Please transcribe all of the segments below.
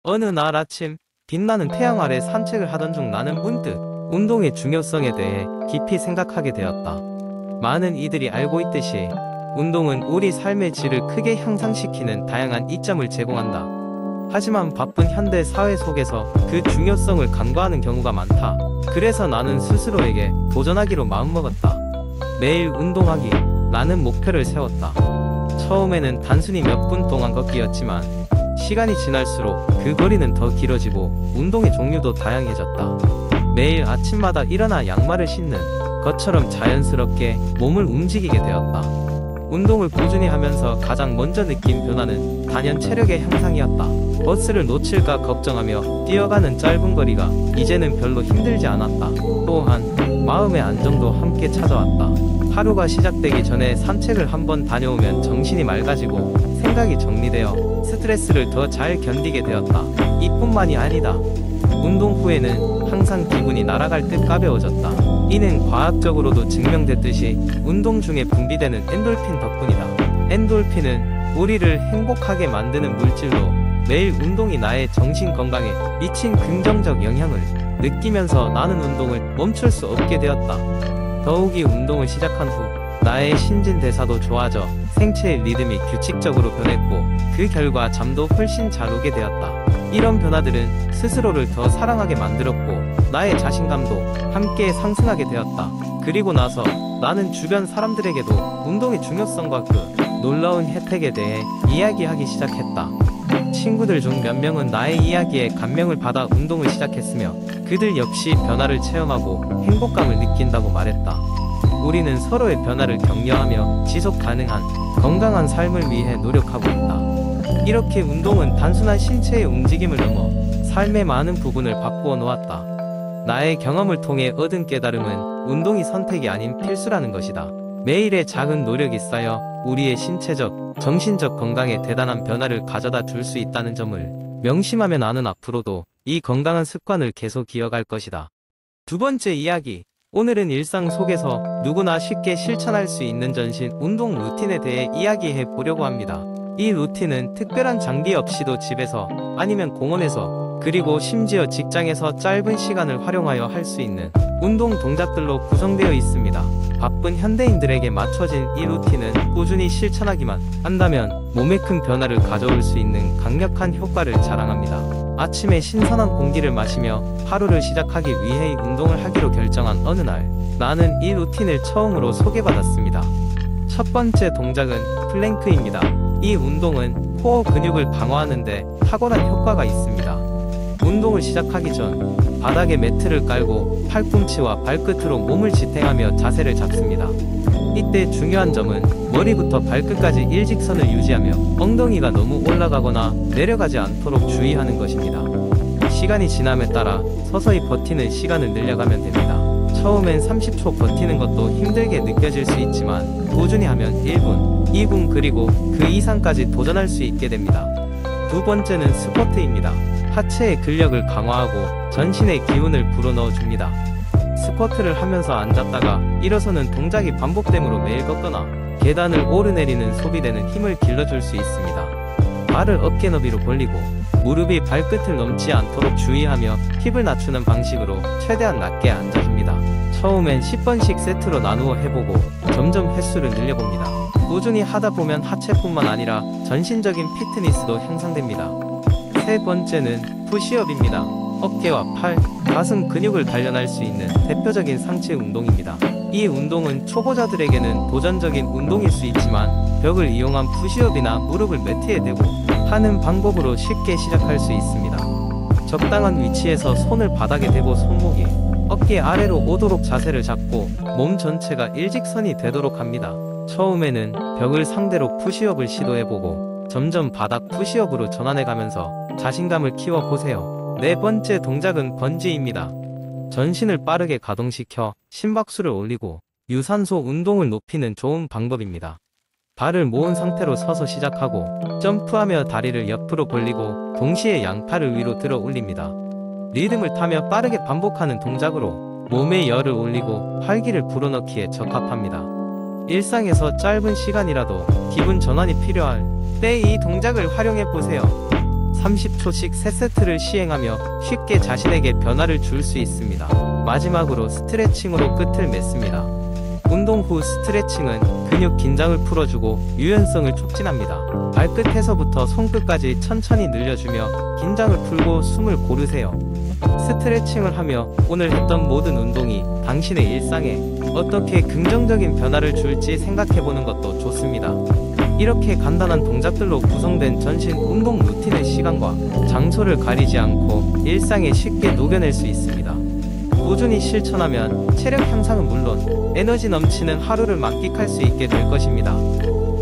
어느 날 아침, 빛나는 태양 아래 산책을 하던 중 나는 문득 운동의 중요성에 대해 깊이 생각하게 되었다. 많은 이들이 알고 있듯이 운동은 우리 삶의 질을 크게 향상시키는 다양한 이점을 제공한다. 하지만 바쁜 현대 사회 속에서 그 중요성을 간과하는 경우가 많다. 그래서 나는 스스로에게 도전하기로 마음먹었다. 매일 운동하기 라는 목표를 세웠다. 처음에는 단순히 몇 분 동안 걷기였지만 시간이 지날수록 그 거리는 더 길어지고 운동의 종류도 다양해졌다. 매일 아침마다 일어나 양말을 신는 것처럼 자연스럽게 몸을 움직이게 되었다. 운동을 꾸준히 하면서 가장 먼저 느낀 변화는 단연 체력의 향상이었다. 버스를 놓칠까 걱정하며 뛰어가는 짧은 거리가 이제는 별로 힘들지 않았다. 또한 마음의 안정도 함께 찾아왔다. 하루가 시작되기 전에 산책을 한번 다녀오면 정신이 맑아지고 생각이 정리되어 스트레스를 더 잘 견디게 되었다. 이뿐만이 아니다. 운동 후에는 항상 기분이 날아갈 듯 가벼워졌다. 이는 과학적으로도 증명됐듯이 운동 중에 분비되는 엔돌핀 덕분이다. 엔돌핀은 우리를 행복하게 만드는 물질로 매일 운동이 나의 정신 건강에 미친 긍정적 영향을 느끼면서 나는 운동을 멈출 수 없게 되었다. 더욱이 운동을 시작한 후 나의 신진대사도 좋아져 생체의 리듬이 규칙적으로 변했고 그 결과 잠도 훨씬 잘 오게 되었다. 이런 변화들은 스스로를 더 사랑하게 만들었고 나의 자신감도 함께 상승하게 되었다. 그리고 나서 나는 주변 사람들에게도 운동의 중요성과 그 놀라운 혜택에 대해 이야기하기 시작했다. 친구들 중 몇 명은 나의 이야기에 감명을 받아 운동을 시작했으며 그들 역시 변화를 체험하고 행복감을 느낀다고 말했다. 우리는 서로의 변화를 격려하며 지속 가능한 건강한 삶을 위해 노력하고 있다. 이렇게 운동은 단순한 신체의 움직임을 넘어 삶의 많은 부분을 바꾸어 놓았다. 나의 경험을 통해 얻은 깨달음은 운동이 선택이 아닌 필수라는 것이다. 매일의 작은 노력이 쌓여 우리의 신체적, 정신적 건강에 대단한 변화를 가져다 줄 수 있다는 점을 명심하며 나는 앞으로도 이 건강한 습관을 계속 이어갈 것이다. 두 번째 이야기. 오늘은 일상 속에서 누구나 쉽게 실천할 수 있는 전신 운동 루틴에 대해 이야기해 보려고 합니다. 이 루틴은 특별한 장비 없이도 집에서 아니면 공원에서 그리고 심지어 직장에서 짧은 시간을 활용하여 할 수 있는 운동 동작들로 구성되어 있습니다. 바쁜 현대인들에게 맞춰진 이 루틴은 꾸준히 실천하기만 한다면 몸에 큰 변화를 가져올 수 있는 강력한 효과를 자랑합니다. 아침에 신선한 공기를 마시며 하루를 시작하기 위해 운동을 하기로 결정한 어느 날 나는 이 루틴을 처음으로 소개받았습니다. 첫 번째 동작은 플랭크입니다. 이 운동은 코어 근육을 강화하는 데 탁월한 효과가 있습니다. 운동을 시작하기 전 바닥에 매트를 깔고 팔꿈치와 발끝으로 몸을 지탱하며 자세를 잡습니다. 이때 중요한 점은 머리부터 발끝까지 일직선을 유지하며 엉덩이가 너무 올라가거나 내려가지 않도록 주의하는 것입니다. 시간이 지남에 따라 서서히 버티는 시간을 늘려가면 됩니다. 처음엔 30초 버티는 것도 힘들게 느껴질 수 있지만 꾸준히 하면 1분, 2분 그리고 그 이상까지 도전할 수 있게 됩니다. 두 번째는 스쿼트입니다. 하체의 근력을 강화하고 전신의 기운을 불어넣어 줍니다. 스쿼트를 하면서 앉았다가 일어서는 동작이 반복되므로 매일 걷거나 계단을 오르내리는 소비되는 힘을 길러줄 수 있습니다. 발을 어깨 너비로 벌리고 무릎이 발끝을 넘지 않도록 주의하며 힙을 낮추는 방식으로 최대한 낮게 앉아줍니다. 처음엔 10번씩 세트로 나누어 해보고 점점 횟수를 늘려봅니다. 꾸준히 하다 보면 하체뿐만 아니라 전신적인 피트니스도 향상됩니다. 세 번째는 푸시업입니다. 어깨와 팔, 가슴 근육을 단련할 수 있는 대표적인 상체 운동입니다. 이 운동은 초보자들에게는 도전적인 운동일 수 있지만 벽을 이용한 푸시업이나 무릎을 매트에 대고 하는 방법으로 쉽게 시작할 수 있습니다. 적당한 위치에서 손을 바닥에 대고 손목이 어깨 아래로 오도록 자세를 잡고 몸 전체가 일직선이 되도록 합니다. 처음에는 벽을 상대로 푸시업을 시도해보고 점점 바닥 푸시업으로 전환해가면서 자신감을 키워보세요. 네 번째 동작은 번지입니다. 전신을 빠르게 가동시켜 심박수를 올리고 유산소 운동을 높이는 좋은 방법입니다. 발을 모은 상태로 서서 시작하고 점프하며 다리를 옆으로 벌리고 동시에 양팔을 위로 들어 올립니다. 리듬을 타며 빠르게 반복하는 동작으로 몸에 열을 올리고 활기를 불어넣기에 적합합니다. 일상에서 짧은 시간이라도 기분 전환이 필요할 때 이 동작을 활용해보세요. 30초씩 3세트를 시행하며 쉽게 자신에게 변화를 줄 수 있습니다. 마지막으로 스트레칭으로 끝을 맺습니다. 운동 후 스트레칭은 근육 긴장을 풀어주고 유연성을 촉진합니다. 발끝에서부터 손끝까지 천천히 늘려주며 긴장을 풀고 숨을 고르세요. 스트레칭을 하며 오늘 했던 모든 운동이 당신의 일상에 어떻게 긍정적인 변화를 줄지 생각해보는 것도 좋습니다. 이렇게 간단한 동작들로 구성된 전신 운동 루틴의 시간과 장소를 가리지 않고 일상에 쉽게 녹여낼 수 있습니다. 꾸준히 실천하면 체력 향상은 물론 에너지 넘치는 하루를 만끽할 수 있게 될 것입니다.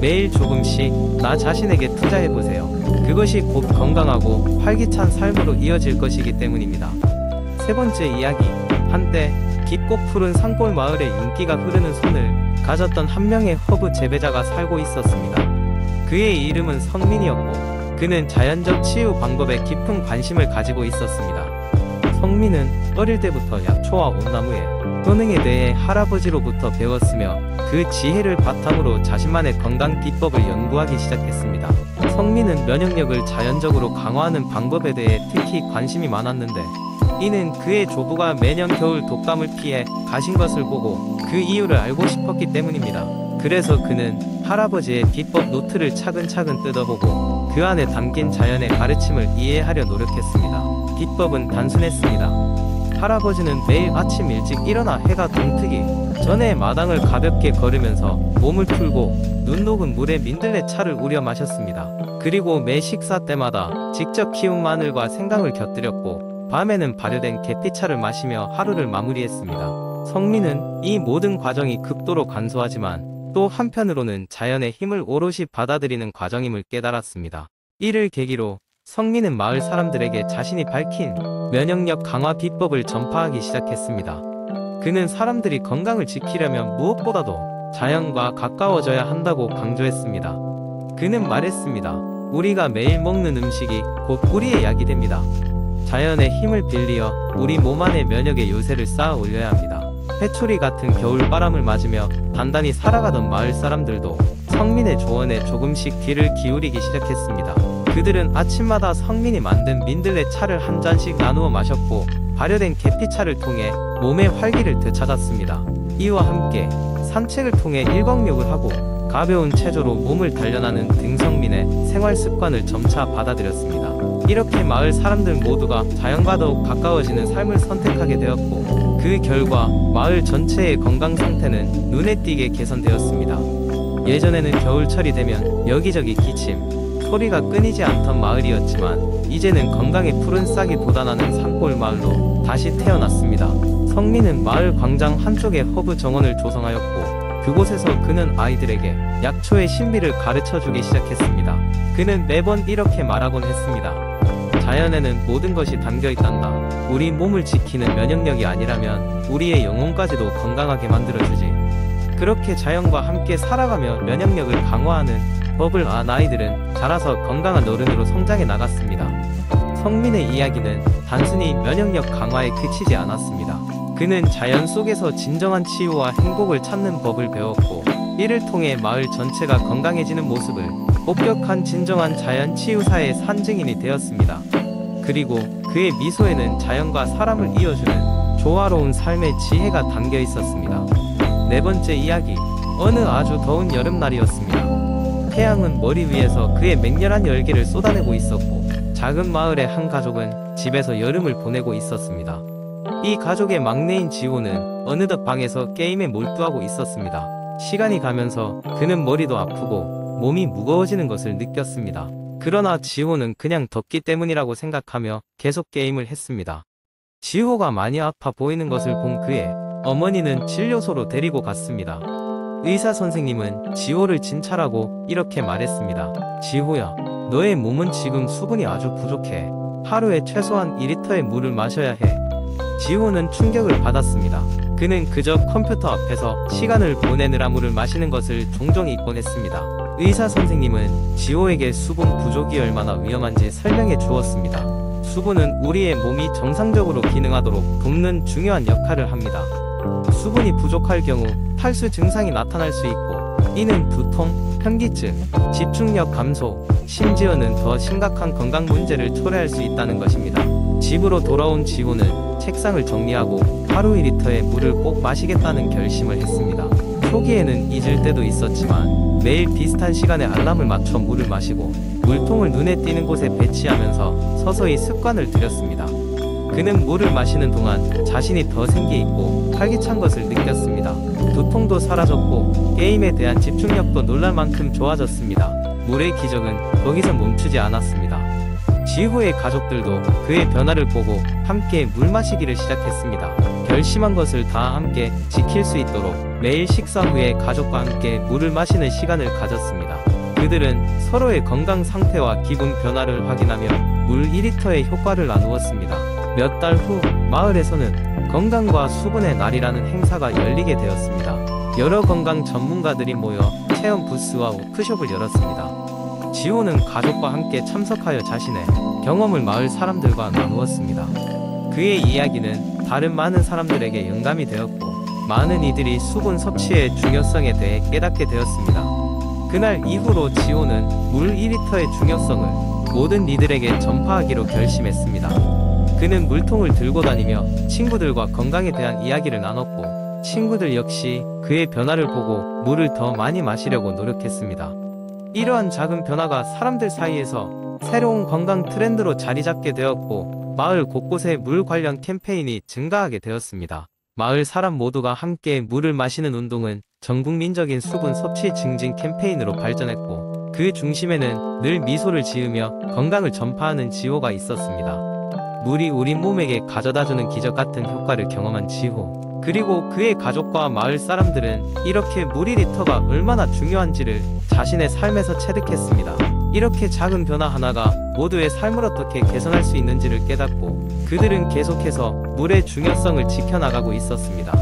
매일 조금씩 나 자신에게 투자해보세요. 그것이 곧 건강하고 활기찬 삶으로 이어질 것이기 때문입니다. 세 번째 이야기. 한때 깊고 푸른 산골 마을에 윤기가 흐르는 손을 가졌던 한 명의 허브 재배자가 살고 있었습니다. 그의 이름은 성민이었고 그는 자연적 치유 방법에 깊은 관심을 가지고 있었습니다. 성민은 어릴 때부터 약초와 온나무의 효능에 대해 할아버지로부터 배웠으며 그 지혜를 바탕으로 자신만의 건강 비법을 연구하기 시작했습니다. 성민은 면역력을 자연적으로 강화하는 방법에 대해 특히 관심이 많았는데 이는 그의 조부가 매년 겨울 독감을 피해 가신 것을 보고 그 이유를 알고 싶었기 때문입니다. 그래서 그는 할아버지의 비법 노트를 차근차근 뜯어보고 그 안에 담긴 자연의 가르침을 이해하려 노력했습니다. 비법은 단순했습니다. 할아버지는 매일 아침 일찍 일어나 해가 동트기 전에 마당을 가볍게 걸으면서 몸을 풀고 눈 녹은 물에 민들레 차를 우려 마셨습니다. 그리고 매 식사 때마다 직접 키운 마늘과 생강을 곁들였고 밤에는 발효된 계피차를 마시며 하루를 마무리했습니다. 성민은 이 모든 과정이 극도로 간소하지만 또 한편으로는 자연의 힘을 오롯이 받아들이는 과정임을 깨달았습니다. 이를 계기로 성민은 마을 사람들에게 자신이 밝힌 면역력 강화 비법을 전파하기 시작했습니다. 그는 사람들이 건강을 지키려면 무엇보다도 자연과 가까워져야 한다고 강조했습니다. 그는 말했습니다. 우리가 매일 먹는 음식이 곧 우리의 약이 됩니다. 자연의 힘을 빌리어 우리 몸 안에 면역의 요새를 쌓아 올려야 합니다. 회초리 같은 겨울바람을 맞으며 단단히 살아가던 마을 사람들도 성민의 조언에 조금씩 귀를 기울이기 시작했습니다. 그들은 아침마다 성민이 만든 민들레 차를 한 잔씩 나누어 마셨고 발효된 계피차를 통해 몸의 활기를 되찾았습니다. 이와 함께 산책을 통해 일광욕을 하고 가벼운 체조로 몸을 단련하는 등성민의 생활 습관을 점차 받아들였습니다. 이렇게 마을 사람들 모두가 자연과 더욱 가까워지는 삶을 선택하게 되었고 그 결과 마을 전체의 건강 상태는 눈에 띄게 개선되었습니다. 예전에는 겨울철이 되면 여기저기 기침, 소리가 끊이지 않던 마을이었지만 이제는 건강에 푸른 싹이 돋아나는 산골 마을로 다시 태어났습니다. 성민은 마을 광장 한쪽에 허브 정원을 조성하였고 그곳에서 그는 아이들에게 약초의 신비를 가르쳐주기 시작했습니다. 그는 매번 이렇게 말하곤 했습니다. 자연에는 모든 것이 담겨있단다. 우리 몸을 지키는 면역력이 아니라면 우리의 영혼까지도 건강하게 만들어주지. 그렇게 자연과 함께 살아가며 면역력을 강화하는 법을 안 아이들은 자라서 건강한 어른으로 성장해 나갔습니다. 성민의 이야기는 단순히 면역력 강화에 그치지 않았습니다. 그는 자연 속에서 진정한 치유와 행복을 찾는 법을 배웠고 이를 통해 마을 전체가 건강해지는 모습을 목격한 진정한 자연 치유사의 산증인이 되었습니다. 그리고 그의 미소에는 자연과 사람을 이어주는 조화로운 삶의 지혜가 담겨 있었습니다. 네 번째 이야기. 어느 아주 더운 여름날이었습니다. 태양은 머리 위에서 그의 맹렬한 열기를 쏟아내고 있었고 작은 마을의 한 가족은 집에서 여름을 보내고 있었습니다. 이 가족의 막내인 지호는 어느덧 방에서 게임에 몰두하고 있었습니다. 시간이 가면서 그는 머리도 아프고 몸이 무거워지는 것을 느꼈습니다. 그러나 지호는 그냥 덥기 때문이라고 생각하며 계속 게임을 했습니다. 지호가 많이 아파 보이는 것을 본 그의 어머니는 진료소로 데리고 갔습니다. 의사 선생님은 지호를 진찰하고 이렇게 말했습니다. 지호야, 너의 몸은 지금 수분이 아주 부족해. 하루에 최소한 2리터의 물을 마셔야 해. 지호는 충격을 받았습니다. 그는 그저 컴퓨터 앞에서 시간을 보내느라 물을 마시는 것을 종종 잊곤 했습니다. 의사 선생님은 지호에게 수분 부족이 얼마나 위험한지 설명해 주었습니다. 수분은 우리의 몸이 정상적으로 기능하도록 돕는 중요한 역할을 합니다. 수분이 부족할 경우 탈수 증상이 나타날 수 있고 이는 두통, 현기증, 집중력 감소, 심지어는 더 심각한 건강 문제를 초래할 수 있다는 것입니다. 집으로 돌아온 지호는 책상을 정리하고 하루 1리터의 물을 꼭 마시겠다는 결심을 했습니다. 초기에는 잊을 때도 있었지만 매일 비슷한 시간에 알람을 맞춰 물을 마시고 물통을 눈에 띄는 곳에 배치하면서 서서히 습관을 들였습니다. 그는 물을 마시는 동안 자신이 더 생기있고 활기찬 것을 느꼈습니다. 두통도 사라졌고 게임에 대한 집중력도 놀랄만큼 좋아졌습니다. 물의 기적은 거기서 멈추지 않았습니다. 지후의 가족들도 그의 변화를 보고 함께 물 마시기를 시작했습니다. 결심한 것을 다 함께 지킬 수 있도록 매일 식사 후에 가족과 함께 물을 마시는 시간을 가졌습니다. 그들은 서로의 건강 상태와 기분 변화를 확인하며 물 2리터의 효과를 나누었습니다. 몇 달 후 마을에서는 건강과 수분의 날이라는 행사가 열리게 되었습니다. 여러 건강 전문가들이 모여 체험 부스와 워크숍을 열었습니다. 지호는 가족과 함께 참석하여 자신의 경험을 마을 사람들과 나누었습니다. 그의 이야기는 다른 많은 사람들에게 영감이 되었고 많은 이들이 수분 섭취의 중요성에 대해 깨닫게 되었습니다. 그날 이후로 지호는 물 2리터의 중요성을 모든 이들에게 전파하기로 결심했습니다. 그는 물통을 들고 다니며 친구들과 건강에 대한 이야기를 나눴고 친구들 역시 그의 변화를 보고 물을 더 많이 마시려고 노력했습니다. 이러한 작은 변화가 사람들 사이에서 새로운 건강 트렌드로 자리 잡게 되었고 마을 곳곳에 물 관련 캠페인이 증가하게 되었습니다. 마을 사람 모두가 함께 물을 마시는 운동은 전국민적인 수분 섭취 증진 캠페인으로 발전했고 그 중심에는 늘 미소를 지으며 건강을 전파하는 지호가 있었습니다. 물이 우리 몸에게 가져다주는 기적 같은 효과를 경험한 지호, 그리고 그의 가족과 마을 사람들은 이렇게 물 2리터가 얼마나 중요한지를 자신의 삶에서 체득했습니다. 이렇게 작은 변화 하나가 모두의 삶을 어떻게 개선할 수 있는지를 깨닫고 그들은 계속해서 물의 중요성을 지켜나가고 있었습니다.